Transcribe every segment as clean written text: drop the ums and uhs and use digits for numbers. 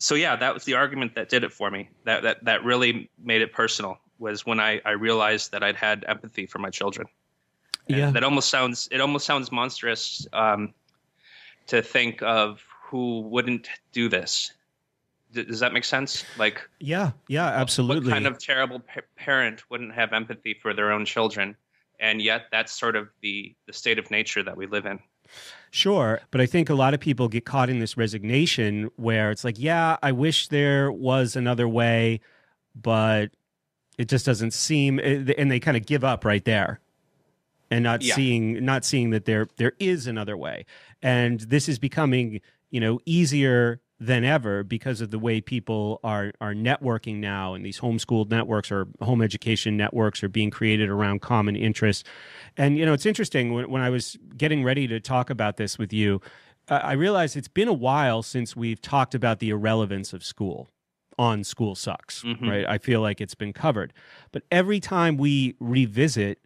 So yeah, that was the argument that did it for me. That really made it personal, was when I realized that I'd had empathy for my children. Yeah. And it almost sounds monstrous, to think of who wouldn't do this. Does that make sense? Like, Yeah, absolutely. what kind of terrible parent wouldn't have empathy for their own children? And yet that's sort of the state of nature that we live in. Sure. But I think a lot of people get caught in this resignation where it's like, yeah, I wish there was another way, but it just doesn't seem, and they kind of give up right there and not seeing that there is another way. And this is becoming, easier than ever because of the way people are networking now, and these homeschooled networks or home education networks are being created around common interests. And, it's interesting, when I was getting ready to talk about this with you, I realized it's been a while since we've talked about the irrelevance of school on School Sucks, right? I feel like it's been covered. But every time we revisit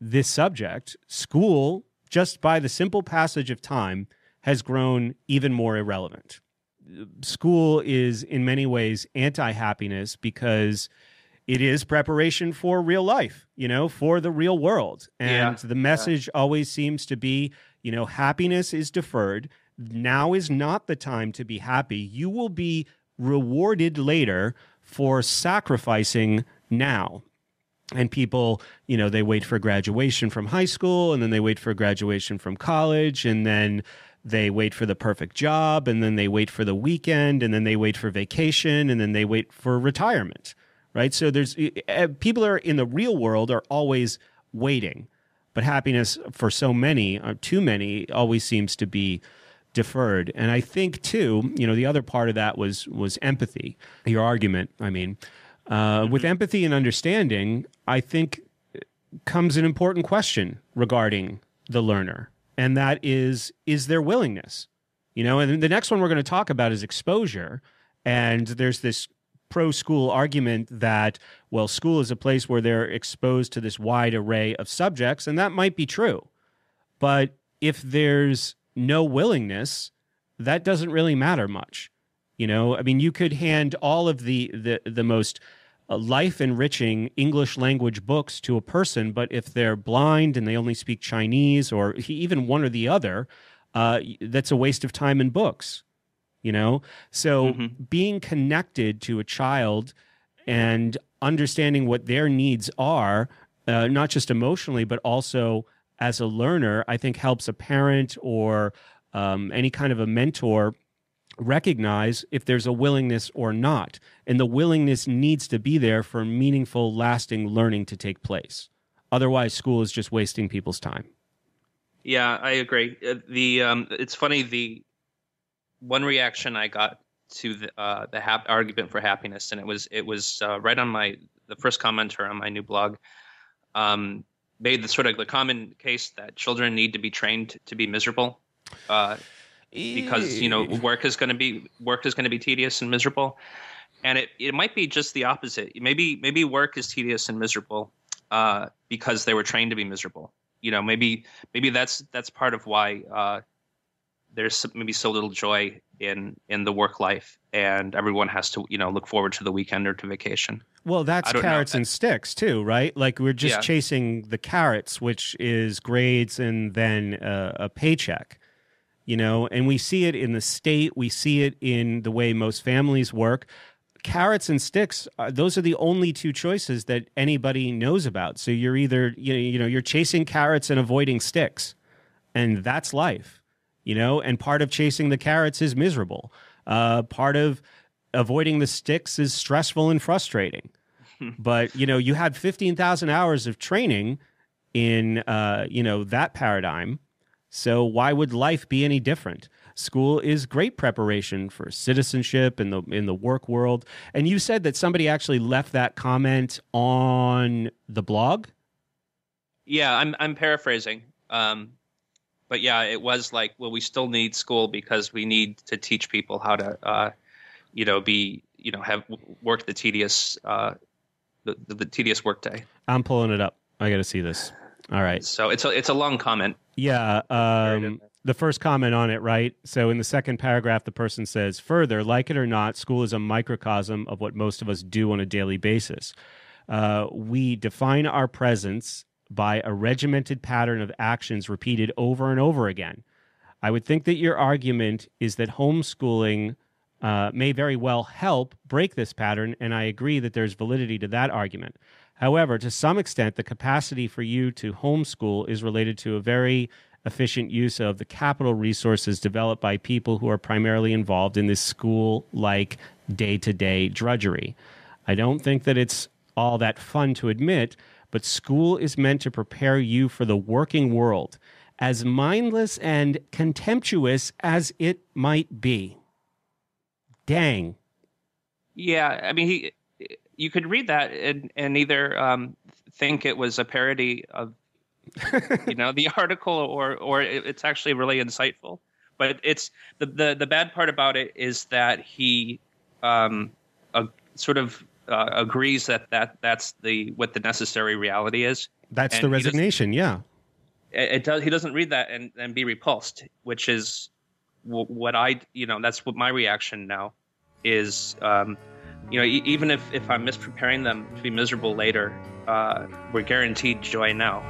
this subject, school, just by the simple passage of time, has grown even more irrelevant. School is in many ways anti-happiness because it is preparation for real life, for the real world. And the message always seems to be, happiness is deferred. Now is not the time to be happy. You will be rewarded later for sacrificing now. And people, they wait for graduation from high school, and then they wait for graduation from college, and then they wait for the perfect job, and then they wait for the weekend, and then they wait for vacation, and then they wait for retirement, right? So there's people are in the real world are always waiting, but happiness for so many, too many, always seems to be deferred. And I think too, the other part of that was empathy. Your argument, I mean, with empathy and understanding, I think comes an important question regarding the learner. And that is their willingness, and the next one we're going to talk about is exposure. And there's this pro-school argument that, well, school is a place where they're exposed to this wide array of subjects, and that might be true. But if there's no willingness, that doesn't really matter much. I mean, you could hand all of the most life-enriching English language books to a person, but if they're blind and they only speak Chinese or even one or the other, that's a waste of time in books, So being connected to a child and understanding what their needs are, not just emotionally, but also as a learner, I think helps a parent or any kind of a mentor recognize if there's a willingness or not. And the willingness needs to be there for meaningful, lasting learning to take place. Otherwise, school is just wasting people's time. Yeah, I agree. It's funny, the one reaction I got to the argument for happiness, and it was right on the first commenter on my new blog, made the common case that children need to be trained to be miserable. Because work is going to be tedious and miserable, and it might be just the opposite. Maybe work is tedious and miserable because they were trained to be miserable. Maybe that's part of why there's maybe so little joy in the work life, and everyone has to look forward to the weekend or to vacation. Well, that's carrots and sticks too, right? Like we're just chasing the carrots, which is grades and then a paycheck. And we see it in the state. We see it in the way most families work. Carrots and sticks, those are the only two choices that anybody knows about. So you're either, you're chasing carrots and avoiding sticks. And that's life, and part of chasing the carrots is miserable. Part of avoiding the sticks is stressful and frustrating. But, you had 15,000 hours of training in, that paradigm. So why would life be any different? School is great preparation for citizenship in the work world. And you said that somebody actually left that comment on the blog? Yeah, I'm paraphrasing. But yeah, it was like, well, we still need school because we need to teach people how to have work the tedious the tedious workday. I'm pulling it up. I got to see this. All right. So it's a long comment. Yeah. the first comment on it, right? So in the second paragraph, the person says, further, like it or not, school is a microcosm of what most of us do on a daily basis. We define our presence by a regimented pattern of actions repeated over and over again. I would think that your argument is that homeschooling may very well help break this pattern, and I agree that there's validity to that argument. However, to some extent, the capacity for you to homeschool is related to a very efficient use of the capital resources developed by people who are primarily involved in this school-like day-to-day drudgery. I don't think that it's all that fun to admit, but school is meant to prepare you for the working world, as mindless and contemptuous as it might be. Dang. Yeah, I mean, you could read that and either think it was a parody of the article, or it's actually really insightful. But it's the bad part about it is that he sort of agrees that's what the necessary reality is. That's the resignation. Yeah, it does. He doesn't read that and be repulsed, which is what that's what my reaction now is. Even if I'm mispreparing them to be miserable later, we're guaranteed joy now.